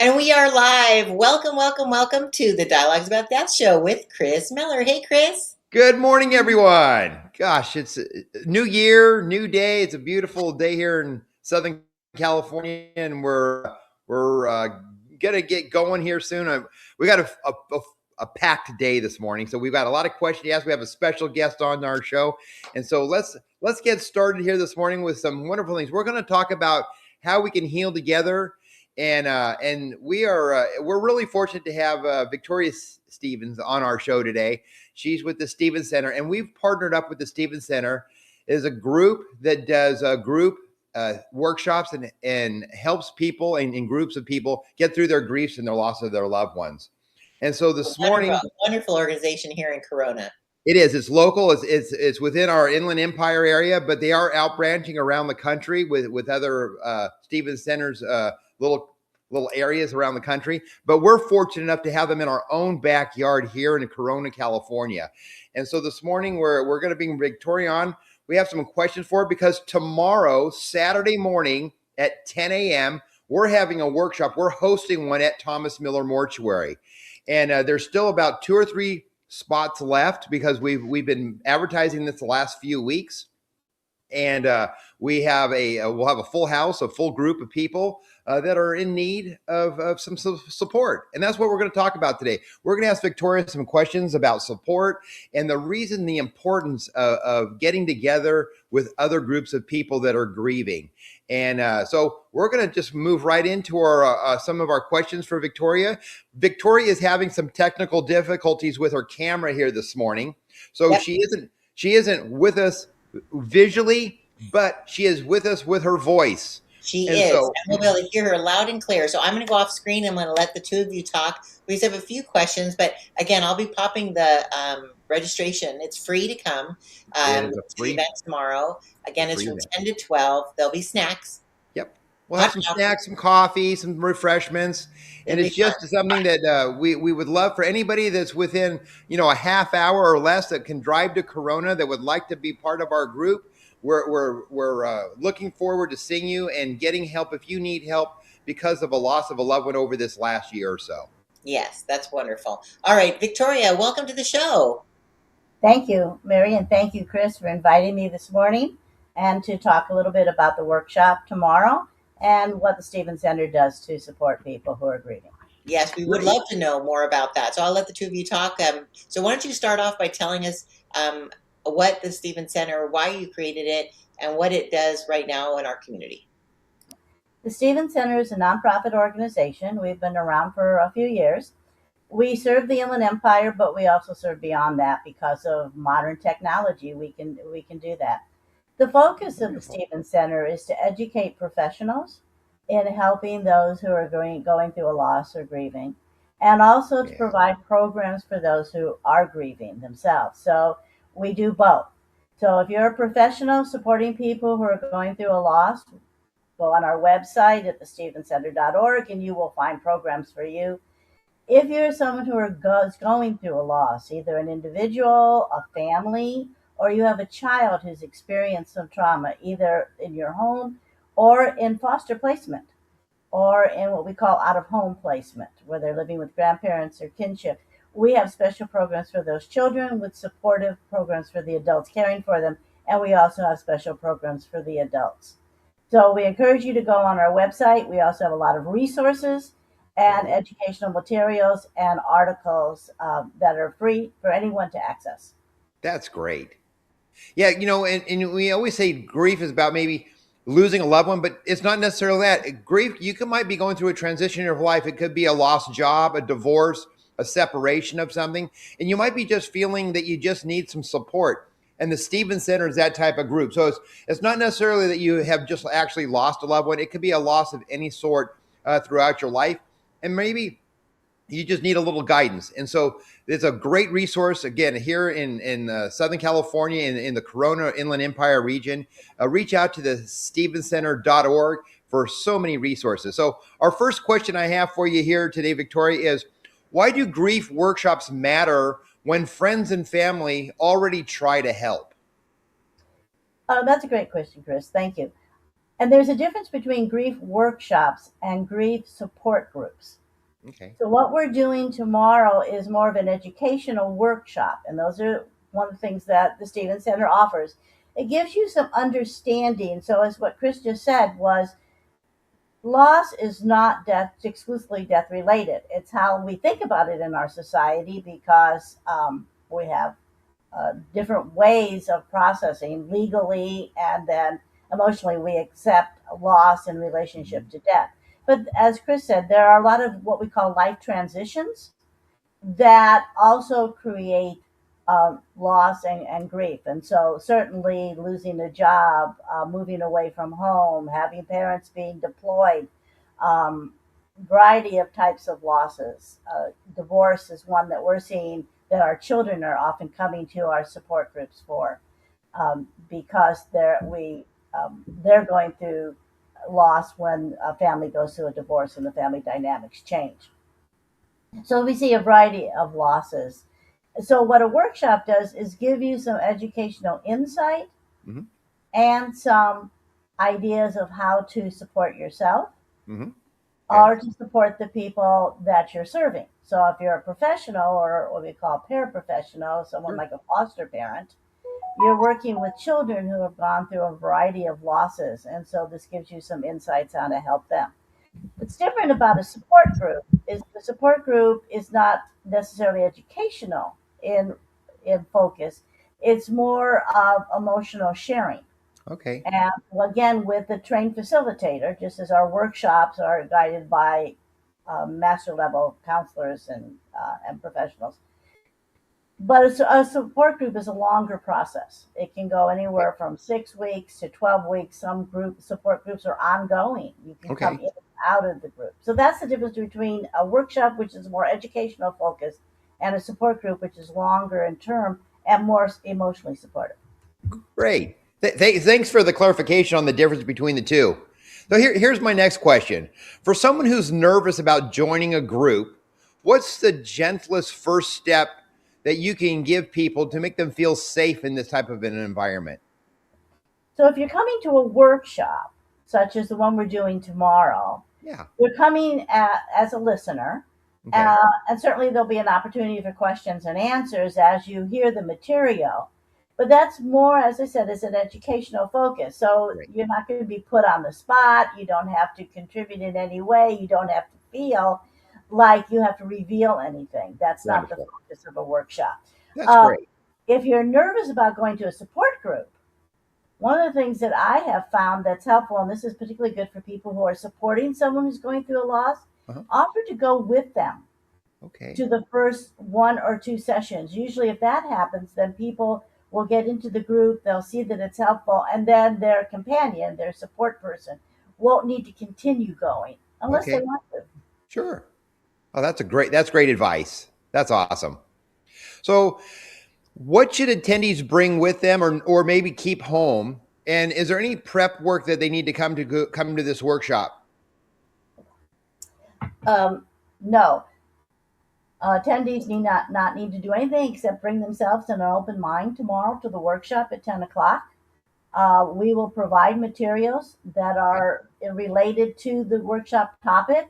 And we are live. Welcome, welcome, welcome to the Dialogues About That show with Chris Miller. Hey, Chris. Good morning, everyone. Gosh, it's a new year, new day. It's a beautiful day here in Southern California, and we're gonna get going here soon. We got a packed day this morning, so we've got a lot of questions to ask. We have a special guest on our show, and so let's get started here this morning with some wonderful things. We're going to talk about how we can heal together, and we're really fortunate to have Victoria Stevens on our show today. She's with the Stephan Center, and we've partnered up with the Stephan Center. It is a group that does group workshops and helps people and groups of people get through their griefs and their loss of their loved ones. And so A this wonderful, morning, wonderful organization here in Corona. it's local. It's within our Inland Empire area, but they are out branching around the country with other Stephan Centers little areas around the country. But we're fortunate enough to have them in our own backyard here in Corona, California. And so this morning we're going to bring Victoria on. We have some questions for her because tomorrow, Saturday morning at 10 a.m., we're having a workshop. We're hosting one at Thomas Miller Mortuary, and there's still about 2 or 3 spots left because we've been advertising this the last few weeks, and we'll have a full house, a full group of people that are in need of some support, and that's what we're going to talk about today. We're going to ask Victoria some questions about support and the importance of getting together with other groups of people that are grieving. And so we're going to just move right into our some of our questions for Victoria. Victoria is having some technical difficulties with her camera here this morning, so Yep. she isn't with us visually, but she is with us with her voice. She And is, so, and we'll be able to hear her loud and clear. So I'm going to go off screen. I'm going to let the two of you talk. We just have a few questions, but again, I'll be popping the registration. It's free to come it is a to the free event tomorrow. Again, it's free from event. 10 to 12. There'll be snacks, Yep. We'll have hot some coffee. snacks, some coffee, some refreshments, and It'll be it's fun. just something that we would love for anybody that's within a half hour or less that can drive to Corona that would like to be part of our group. We're looking forward to seeing you and getting help if you need help because of a loss of a loved one over this last year or so. Yes, that's wonderful. All right, Victoria, welcome to the show. Thank you, Mary, and thank you, Chris, for inviting me this morning and to talk a little bit about the workshop tomorrow and what the Stephen Center does to support people who are grieving. Yes, we would Great. love to know more about that. So I'll let the two of you talk. So why don't you start off by telling us what the Stephen Center, why you created it, and what it does right now in our community. The Stephen Center is a nonprofit organization. We've been around for a few years. We serve the Inland Empire, but we also serve beyond that because of modern technology. We can do that. The focus of the Wonderful. Stephen Center is to educate professionals in helping those who are going through a loss or grieving, and also to Yeah. provide programs for those who are grieving themselves. So we do both. So if you're a professional supporting people who are going through a loss, go on our website at thestephancenter.org and you will find programs for you. If you're someone who is going through a loss, either an individual, a family, or you have a child who's experienced some trauma, either in your home or in foster placement, or in what we call out of home placement, where they're living with grandparents or kinship, we have special programs for those children with supportive programs for the adults caring for them, and we also have special programs for the adults. So we encourage you to go on our website. We also have a lot of resources and educational materials and articles that are free for anyone to access. That's great. Yeah, and we always say grief is about maybe losing a loved one, but it's not necessarily that. Grief, might be going through a transition in your life. It could be a lost job, a divorce, a separation of something, and you might be just feeling that you just need some support. And the Stephen Center is that type of group. So it's not necessarily that you have just actually lost a loved one. It could be a loss of any sort throughout your life, and maybe you just need a little guidance. And so it's a great resource again here in Southern California in the Corona Inland Empire region. Reach out to the stephancenter.org for so many resources. So our first question I have for you here today, Victoria, is why do grief workshops matter when friends and family already try to help? That's a great question, Chris. Thank you. And there's a difference between grief workshops and grief support groups. Okay. So what we're doing tomorrow is more of an educational workshop, and those are one of the things that the Stephan Center offers. It gives you some understanding. So as what Chris just said was, loss is not death exclusively death related. It's how we think about it in our society, because we have different ways of processing legally, and then emotionally we accept loss in relationship to death. But as Chris said, there are a lot of what we call life transitions that also create loss and grief. And so, certainly, losing a job, moving away from home, having parents being deployed, um, variety of types of losses. Divorce is one that we're seeing that our children are often coming to our support groups for, because they're going through loss when a family goes through a divorce and the family dynamics change. So we see a variety of losses. So what a workshop does is give you some educational insight Mm-hmm. and some ideas of how to support yourself Mm-hmm. Okay. or to support the people that you're serving. So if you're a professional, or what we call paraprofessional, someone Sure. like a foster parent, you're working with children who have gone through a variety of losses. And so this gives you some insights on how to help them. What's different about a support group is the support group is not necessarily educational in focus. It's more of emotional sharing. Okay. And again, with the trained facilitator, just as our workshops are guided by master level counselors and professionals. But a support group is a longer process. It can go Okay. anywhere from 6 weeks to 12 weeks. Some group support groups are ongoing. You can come Okay. in and out of the group. So that's the difference between a workshop, which is more educational focused, and a support group, which is longer in term and more emotionally supportive. Great. Thanks for the clarification on the difference between the two. So here's my next question. For someone who's nervous about joining a group, what's the gentlest first step that you can give people to make them feel safe in this type of an environment? So if you're coming to a workshop, such as the one we're doing tomorrow, Yeah. you're coming as a listener, Okay. and certainly there'll be an opportunity for questions and answers as you hear the material. But that's more, as I said, as an educational focus. So Great. you're not going to be put on the spot. You don't have to contribute in any way. You don't have to feel like you have to reveal anything. That's not the Wonderful. focus of a workshop. That's Um, great. if you're nervous about going to a support group, one of the things that I have found that's helpful, and this is particularly good for people who are supporting someone who's going through a loss, Uh-huh. offer to go with them Okay. to the first one or two sessions. Usually, if that happens, then people will get into the group, they'll see that it's helpful, and then their companion, their support person, won't need to continue going unless they Okay. want to. Sure. Oh, that's great advice. That's awesome. So, what should attendees bring with them, or maybe keep home? And is there any prep work that they need to come to this workshop? No, attendees need not need to do anything except bring themselves in an open mind tomorrow to the workshop at 10 o'clock. We will provide materials that Okay. are related to the workshop topic.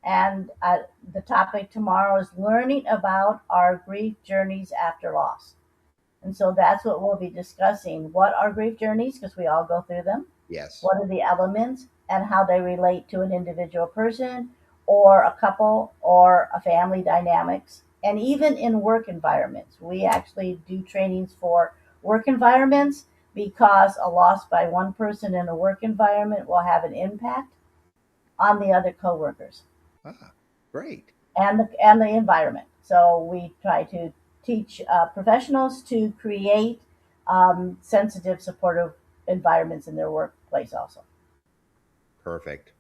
And the topic tomorrow is learning about our grief journeys after loss. And so that's what we'll be discussing. What are grief journeys? Because we all go through them. Yes. What are the elements and how they relate to an individual person or a couple or a family dynamics. And even in work environments, we actually do trainings for work environments, because a loss by one person in a work environment will have an impact on the other coworkers Ah, great. and the environment. So we try to teach professionals to create sensitive, supportive environments in their workplace also. Perfect.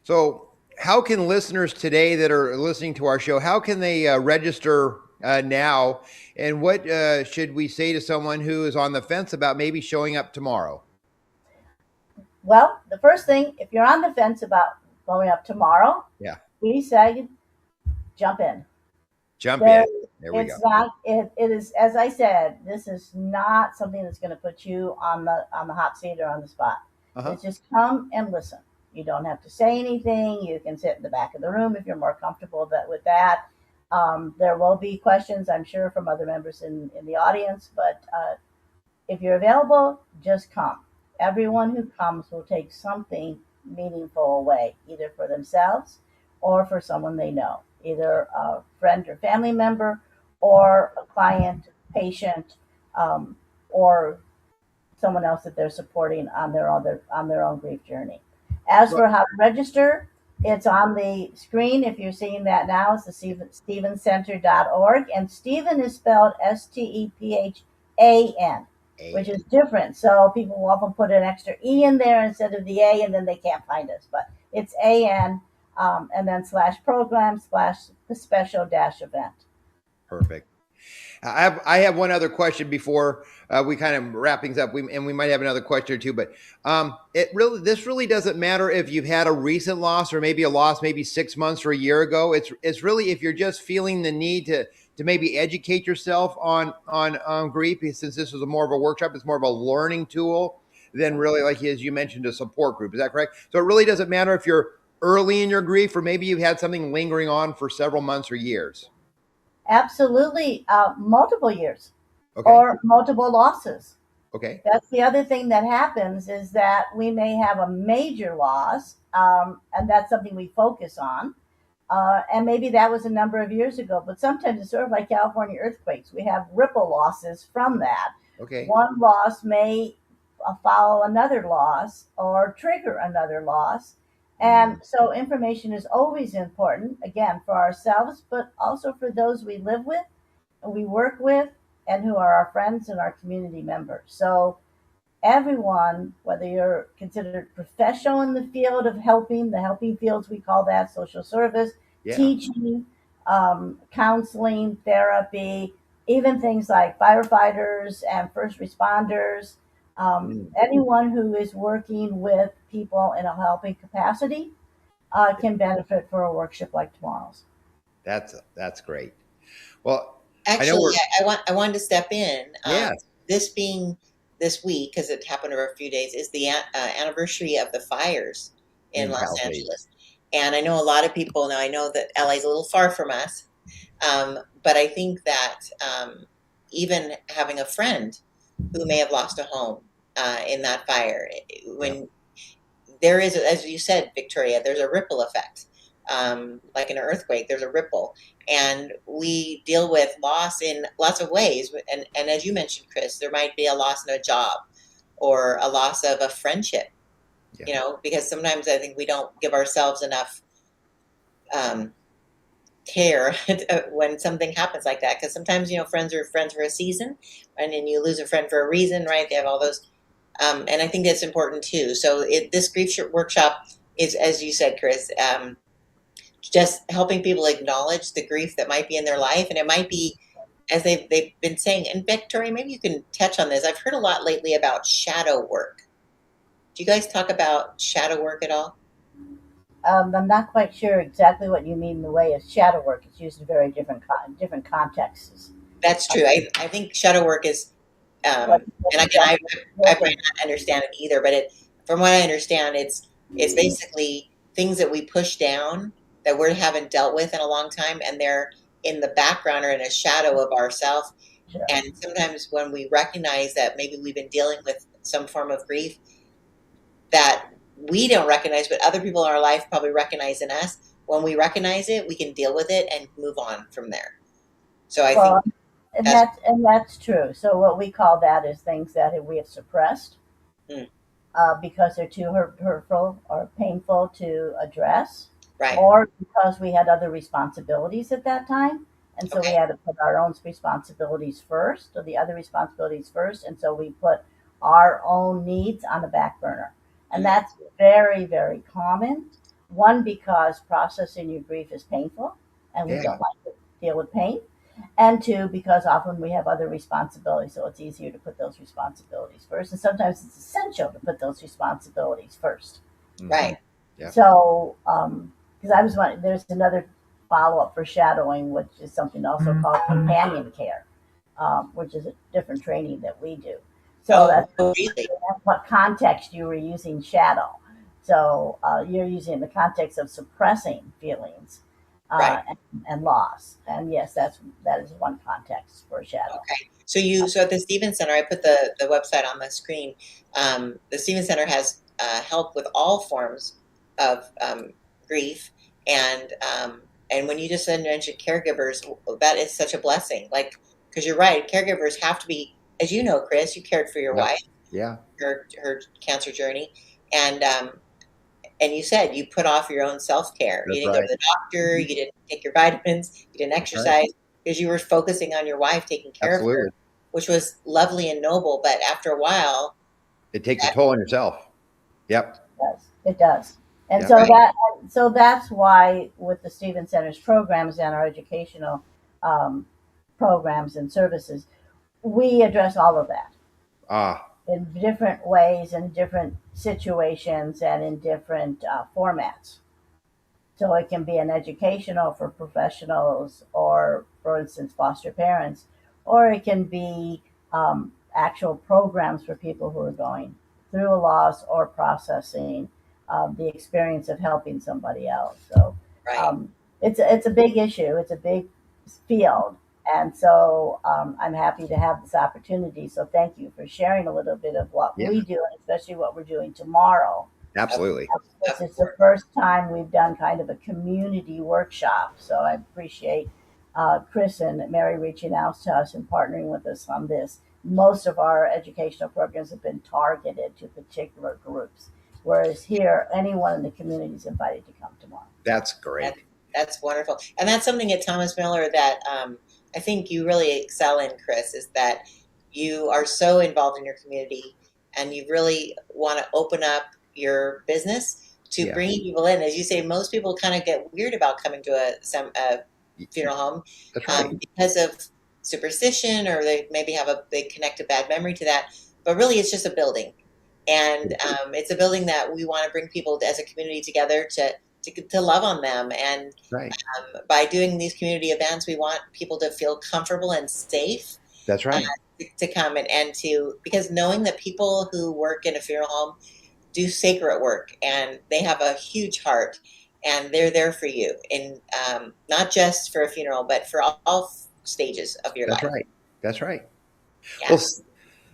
So, how can listeners today that are listening to our show, how can they register now? And what should we say to someone who is on the fence about maybe showing up tomorrow? Well, the first thing, if you're on the fence about going up tomorrow, Yeah. we say jump in. Jump There, in. There we go. it's not. It is, as I said, this is not something that's going to put you on the hot seat or on the spot. Uh-huh. It's just come and listen. You don't have to say anything. You can sit in the back of the room if you're more comfortable with that. There will be questions, I'm sure, from other members in the audience, but if you're available, just come. Everyone who comes will take something meaningful away, either for themselves or for someone they know, either a friend or family member, or a client, patient, or someone else that they're supporting on their own grief journey. As Well, for how to register, it's on the screen. If you're seeing that now, it's the StephanCenter.org, and Stephen is spelled Stephan, which is different. So people often put an extra E in there instead of the A, and then they can't find us. But it's AN, and then /program/the special-event. Perfect. I have one other question before we kind of wrap things up. We might have another question or two, but this really doesn't matter if you've had a recent loss or maybe a loss maybe 6 months or a year ago. It's really if you're just feeling the need to maybe educate yourself on grief, since this is more of a workshop, it's more of a learning tool than really, like as you mentioned, a support group. Is that correct? So it really doesn't matter if you're early in your grief or maybe you've had something lingering on for several months or years. Absolutely, multiple years Okay. or multiple losses. Okay. That's the other thing that happens is that we may have a major loss, and that's something we focus on. And maybe that was a number of years ago, but sometimes it's sort of like California earthquakes. We have ripple losses from that. Okay. One loss may follow another loss or trigger another loss. And so information is always important, again, for ourselves, but also for those we live with and we work with and who are our friends and our community members. So everyone, whether you're considered professional in the field of helping, the helping fields we call that, social service, Yeah. teaching, counseling, therapy, even things like firefighters and first responders, anyone who is working with people in a helping capacity can benefit for a workshop like tomorrow's. That's great. Well, I know Actually, we're I wanted to step in. yes This being this week, because it happened over a few days, is the anniversary of the fires in in Los Palisades. Angeles. And I know a lot of people now. I know that LA is a little far from us, but I think that even having a friend who may have lost a home in that fire, Yep. when there is, as you said, Victoria, there's a ripple effect. Like in an earthquake, there's a ripple. And we deal with loss in lots of ways. And as you mentioned, Chris, there might be a loss in a job or a loss of a friendship, Yeah. because sometimes I think we don't give ourselves enough care when something happens like that. Because sometimes, friends are friends for a season, and then you lose a friend for a reason, right? They have all those. And I think that's important too. So this grief workshop is, as you said, Chris, just helping people acknowledge the grief that might be in their life. And it might be, as they've been saying, and Victoria, maybe you can touch on this. I've heard a lot lately about shadow work. Do you guys talk about shadow work at all? I'm not quite sure exactly what you mean in the way of shadow work. It's used in very different contexts. That's true. I think shadow work is, What, and again, I might not understand it either, but from what I understand, it's basically things that we push down that we haven't dealt with in a long time, and they're in the background or in a shadow of ourself. sure. And sometimes when we recognize that maybe we've been dealing with some form of grief that we don't recognize, but other people in our life probably recognize in us, when we recognize it, we can deal with it and move on from there. So I think Well, and that's that's true. So what we call that is things that we have suppressed mm, because they're too hurtful or painful to address, right. or because we had other responsibilities at that time, and so we Okay. had to put our own responsibilities first, or the other responsibilities first, and so we put our own needs on the back burner, and Mm, that's very, very common. One, because processing your grief is painful, and we Yeah. don't like to deal with pain. And two, because often we have other responsibilities, so it's easier to put those responsibilities first. And sometimes it's essential to put those responsibilities first. right. Yeah. So, because I was wondering, there's another follow up for shadowing, which is something also called companion care, which is a different training that we do. So that's really? what context you were using shadow. So you're using the context of suppressing feelings Right. and loss. And yes, that is one context for shadow. Okay. So at the Stephan Center, I put the website on the screen. The Stephan Center has help with all forms of grief, and when you just mentioned caregivers, that is such a blessing. Like, because you're right, caregivers have to be, as you know, Chris, you cared for your Yep. wife, Yeah. her cancer journey, and you said you put off your own self-care. You That's didn't go to right. the doctor, you didn't take your vitamins, you didn't That's right. exercise because you were focusing on your wife, taking care of her, Absolutely. which was lovely and noble. But after a while, It takes a that, toll on yourself. Yep. It does. And Yep. so right, that's why with the Stephen Center's programs and our educational um, programs and services, we address all of that Ah, in different ways, in different situations, and in different formats. So it can be an educational for professionals, or for instance, foster parents, or it can be actual programs for people who are going through a loss or processing the experience of helping somebody else. So right, um, it's a big issue. It's a big field. And so I'm happy to have this opportunity. So thank you for sharing a little bit of what yeah. we do, and especially what we're doing tomorrow. Absolutely. This is the first time we've done kind of a community workshop, so I appreciate Chris and Mary reaching out to us and partnering with us on this. Most of our educational programs have been targeted to particular groups, whereas here, anyone in the community is invited to come tomorrow. That's great. that's wonderful. And that's something at Thomas Miller that I think you really excel in, Chris, is that you are so involved in your community and you really want to open up your business to Yeah. bringing people in. As you say, most people kind of get weird about coming to a funeral home That's right. because of superstition, or they connect a bad memory to that. But really, it's just a building, and it's a building that we want to bring people as a community together to love on them. And Right. by doing these community events, we want people to feel comfortable and safe That's right. to come and to, because knowing that people who work in a funeral home do sacred work and they have a huge heart and they're there for you, in not just for a funeral, but for all stages of your That's life. right. That's right. Yeah. Well,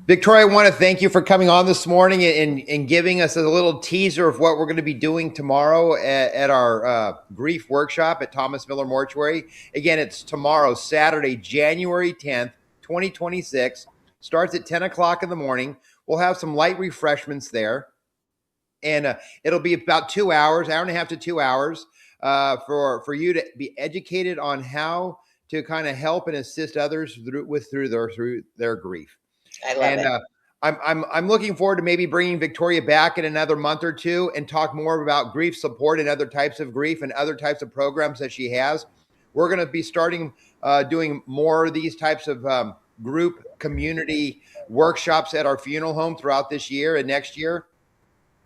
Victoria, I want to thank you for coming on this morning and giving us a little teaser of what we're going to be doing tomorrow at our grief workshop at Thomas Miller Mortuary. Again, it's tomorrow, Saturday, January 10th, 2026. Starts at 10 o'clock in the morning. We'll have some light refreshments there. And it'll be about 2 hours, hour and a half to 2 hours, for you to be educated on how to kind of help and assist others through their grief. I love it. I'm looking forward to maybe bringing Victoria back in another month or two and talk more about grief support and other types of grief and other types of programs that she has. We're going to be starting doing more of these types of group community workshops at our funeral home throughout this year and next year.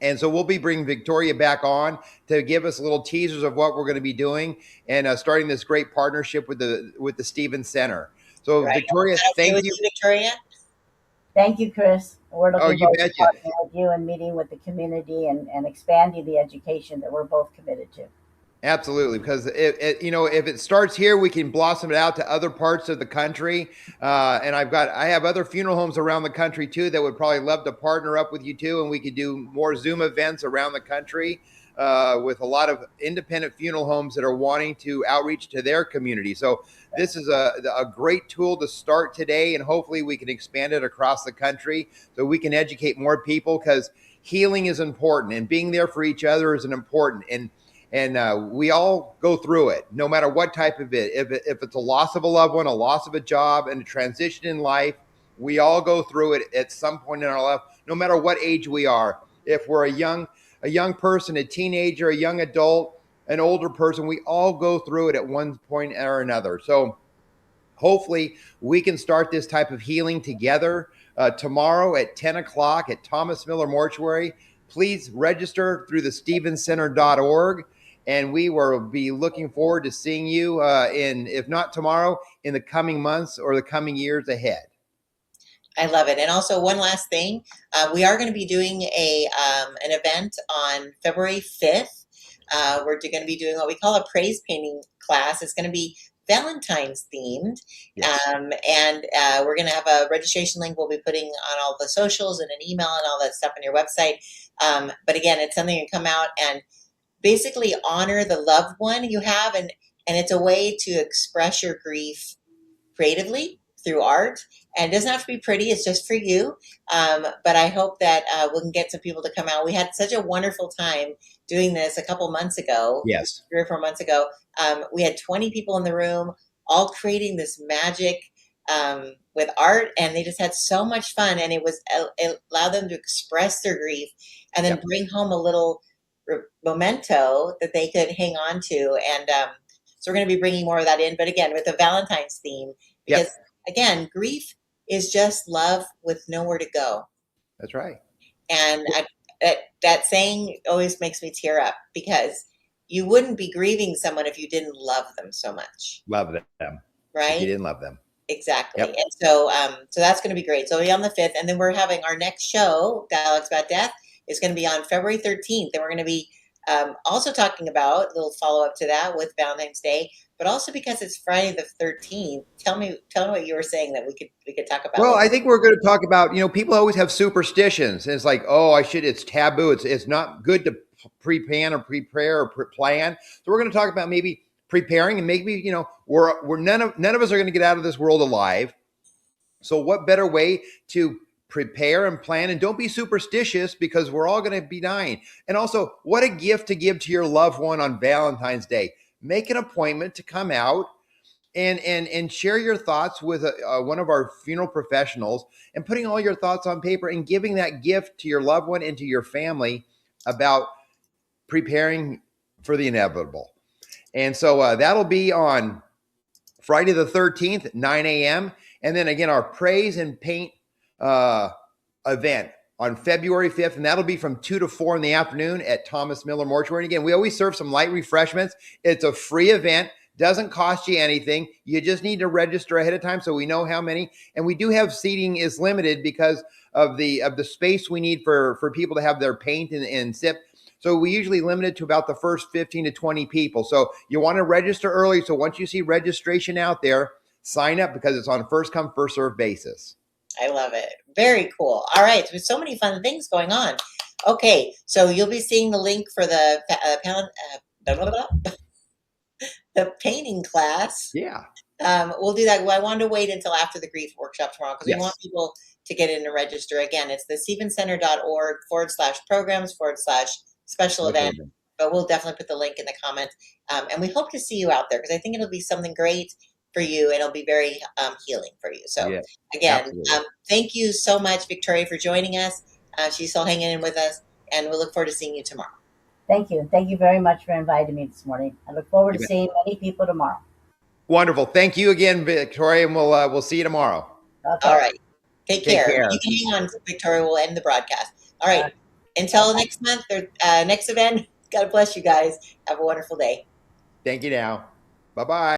And so we'll be bringing Victoria back on to give us little teasers of what we're going to be doing and starting this great partnership with the Stephan Center. So Right. Victoria, thank you. Victoria. Thank you, Chris. We're looking you forward betcha. to partnering with you and meeting with the community and expanding the education that we're both committed to. Absolutely, because if it starts here, we can blossom it out to other parts of the country. And I have other funeral homes around the country too that would probably love to partner up with you too, and we could do more Zoom events around the country with a lot of independent funeral homes that are wanting to outreach to their community. So this is a great tool to start today, and hopefully we can expand it across the country so we can educate more people, because healing is important and being there for each other is important. And we all go through it, no matter what type of it. If it's a loss of a loved one, a loss of a job, and a transition in life, we all go through it at some point in our life, no matter what age we are. If we're a young person, a teenager, a young adult, an older person, we all go through it at one point or another. So hopefully we can start this type of healing together tomorrow at 10 o'clock at Thomas Miller Mortuary. Please register through the stephancenter.org. And we will be looking forward to seeing you if not tomorrow, in the coming months or the coming years ahead. I love it. And also, one last thing, we are going to be doing an event on February 5th. We're going to be doing what we call a praise painting class. It's going to be Valentine's themed. Yes. And we're going to have a registration link we'll be putting on all the socials and an email and all that stuff on your website. But again, it's something you can come out and basically honor the loved one you have. And it's a way to express your grief creatively through art. And it doesn't have to be pretty, it's just for you. But I hope that we can get some people to come out. We had such a wonderful time doing this a couple months ago, Yes. 3 or 4 months ago. We had 20 people in the room, all creating this magic with art, and they just had so much fun. And it allowed them to express their grief and then Yep. bring home a little memento that they could hang on to. And so we're going to be bringing more of that in, but again, with a Valentine's theme, because Yep. again, grief is just love with nowhere to go. That's right. And that saying always makes me tear up, because you wouldn't be grieving someone if you didn't love them so much, Love them. If you right? didn't love them. Exactly. Yep. And so that's going to be great. So we'll be on the 5th, and then we're having our next show, Dialogues About Death, is going to be on February 13th, and we're going to be also talking about a little follow up to that with Valentine's Day, but also because it's Friday the 13th. Tell me what you were saying that we could talk about. Well, I think we're going to talk about, people always have superstitions. And it's like, oh, it's taboo. It's not good to pre-plan or prepare or plan. So we're going to talk about maybe preparing, and maybe, we're none of us are going to get out of this world alive. So what better way to prepare and plan? And don't be superstitious, because we're all going to be dying. And also, what a gift to give to your loved one on Valentine's Day. Make an appointment to come out and share your thoughts with one of our funeral professionals, and putting all your thoughts on paper and giving that gift to your loved one and to your family about preparing for the inevitable. And so that'll be on Friday the 13th, 9 a.m. And then again, our praise and paint event on February 5th. And that'll be from 2 to 4 in the afternoon at Thomas Miller Mortuary. And again, we always serve some light refreshments. It's a free event. Doesn't cost you anything. You just need to register ahead of time so we know how many. And we do have seating is limited because of the space we need for people to have their paint and sip. So we usually limit it to about the first 15 to 20 people. So you want to register early. So once you see registration out there, sign up, because it's on a first come, first served basis. I love it. Very cool. All right. There's so many fun things going on. Okay. So you'll be seeing the link for the the painting class. Yeah. We'll do that. Well, I wanted to wait until after the grief workshop tomorrow, because Yes. we want people to get in and register. Again, it's the StephanCenter.org/programs/special event. But we'll definitely put the link in the comments. And we hope to see you out there, because I think it'll be something great for you, and it'll be very healing for you. So Yeah, again, thank you so much, Victoria, for joining us. She's still hanging in with us, and we'll look forward to seeing you tomorrow. Thank you. Thank you very much for inviting me this morning. I look forward to seeing many people tomorrow. Wonderful. Thank you again, Victoria, and we'll see you tomorrow. Okay. All right. Take care. You can hang on, Victoria. We'll end the broadcast. All right. Until next month or next event, God bless you guys. Have a wonderful day. Thank you now. Bye-bye.